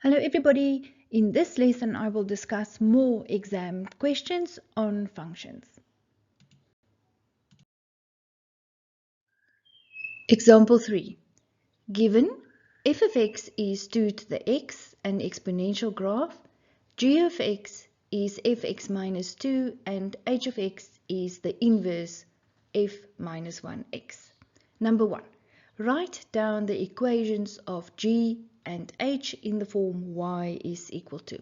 Hello everybody, in this lesson I will discuss more exam questions on functions. Example 3. Given f of x is 2 to the x, an exponential graph, g of x is fx minus 2 and h of x is the inverse f minus 1x. Number 1. Write down the equations of g and h in the form y is equal to.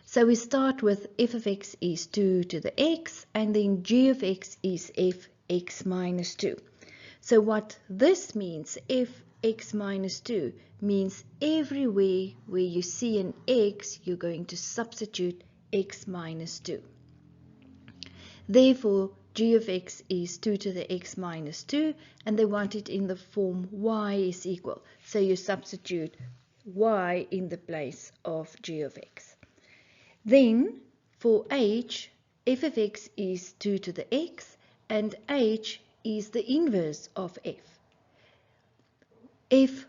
So we start with f of x is 2 to the x and then g of x is fx minus 2. So what this means, fx minus 2, means everywhere where you see an x, you're going to substitute x minus 2. Therefore, g of x is 2 to the x minus 2, and they want it in the form y is equal. So you substitute y in the place of g of x. Then, for h, f of x is 2 to the x, and h is the inverse of f. F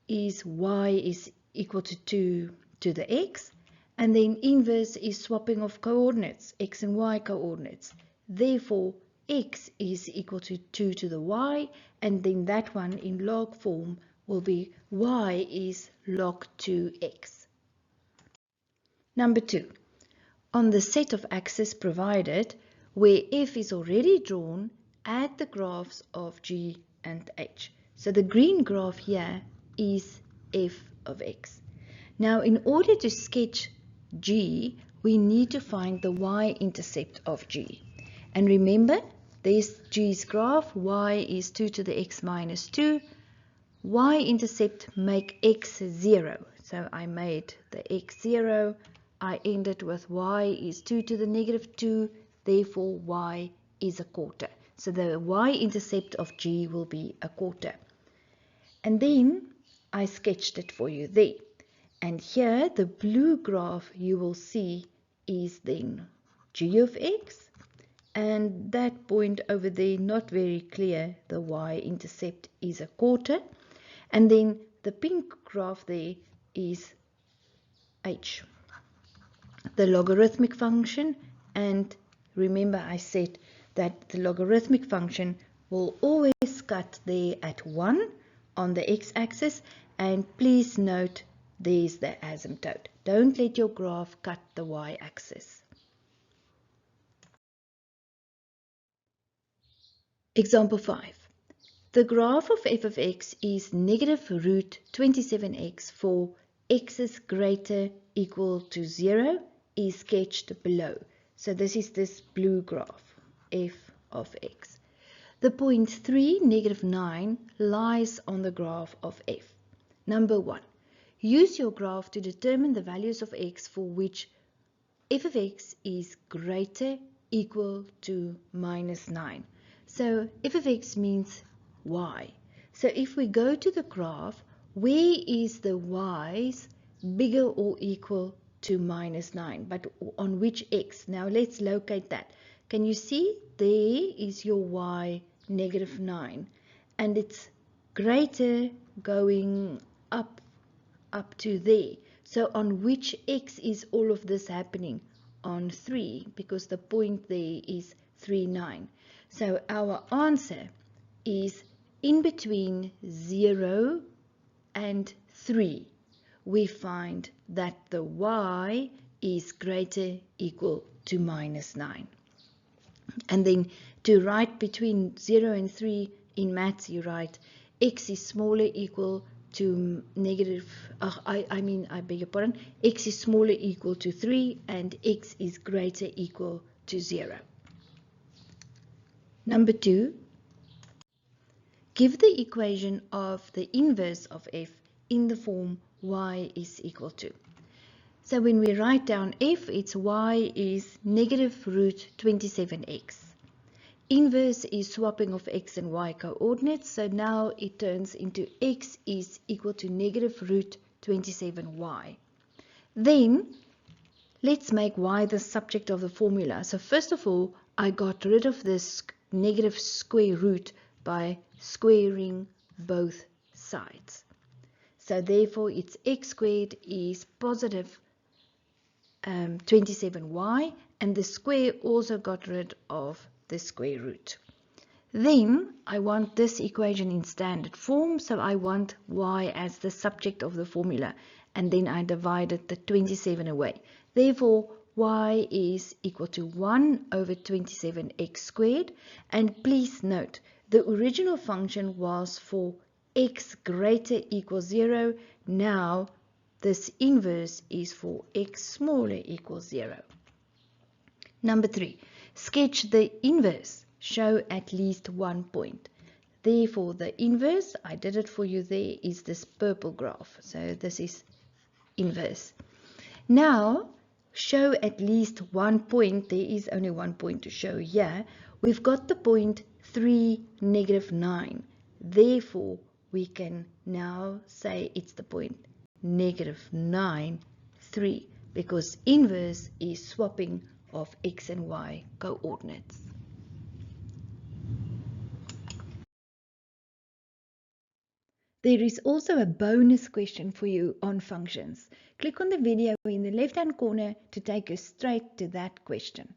is y is equal to 2 to the x, and then inverse is swapping of coordinates, x and y coordinates. Therefore, x is equal to 2 to the y, and then that one in log form will be y is log 2x. Number 2. On the set of axes provided, where f is already drawn, add the graphs of g and h. So the green graph here is f of x. Now in order to sketch g, we need to find the y-intercept of g. And remember, there's g's graph, y is 2 to the x minus 2. Y-intercept make x 0. So I made the x 0. I ended with y is 2 to the negative 2, therefore y is a quarter. So the y-intercept of g will be a quarter. And then I sketched it for you there. And here the blue graph you will see is then g of x. And that point over there, not very clear, the y-intercept is a quarter. And then the pink graph there is h, the logarithmic function. And remember I said that the logarithmic function will always cut there at 1 on the x-axis. And please note there's the asymptote. Don't let your graph cut the y-axis. Example 5. The graph of f of x is negative root 27x for x is greater equal to 0 is sketched below. So this is this blue graph, f of x. The point 3, negative 9 lies on the graph of f. Number 1. Use your graph to determine the values of x for which f of x is greater equal to minus 9. So f of x means y. So if we go to the graph, where is the y's bigger or equal to minus 9? But on which x? Now let's locate that. Can you see? There is your y, negative 9. And it's greater going up to there. So on which x is all of this happening? On 3, because the point there is 3, 9. So our answer is in between 0 and 3. We find that the y is greater equal to minus 9. And then to write between 0 and 3 in maths, you write x is smaller equal to negative, I beg your pardon, x is smaller equal to 3 and x is greater equal to 0. Number 2, give the equation of the inverse of f in the form y is equal to. So when we write down f, it's y is negative root 27x. Inverse is swapping of x and y coordinates, so now it turns into x is equal to negative root 27y. Then let's make y the subject of the formula. So first of all, I got rid of this negative square root by squaring both sides. So therefore its x squared is positive 27y, and the square also got rid of the square root. Then I want this equation in standard form, so I want y as the subject of the formula, and then I divided the 27 away. Therefore, y is equal to 1 over 27x squared, and please note, the original function was for x greater equals 0. Now, this inverse is for x smaller equals 0. Number 3, sketch the inverse. Show at least one point. Therefore, the inverse, I did it for you there, is this purple graph. So this is inverse. Now, show at least one point. There is only one point to show here. We've got the point 3, negative 9. Therefore, we can now say it's the point negative 9, 3, because inverse is swapping of x and y coordinates. There is also a bonus question for you on functions. Click on the video in the left-hand corner to take you straight to that question.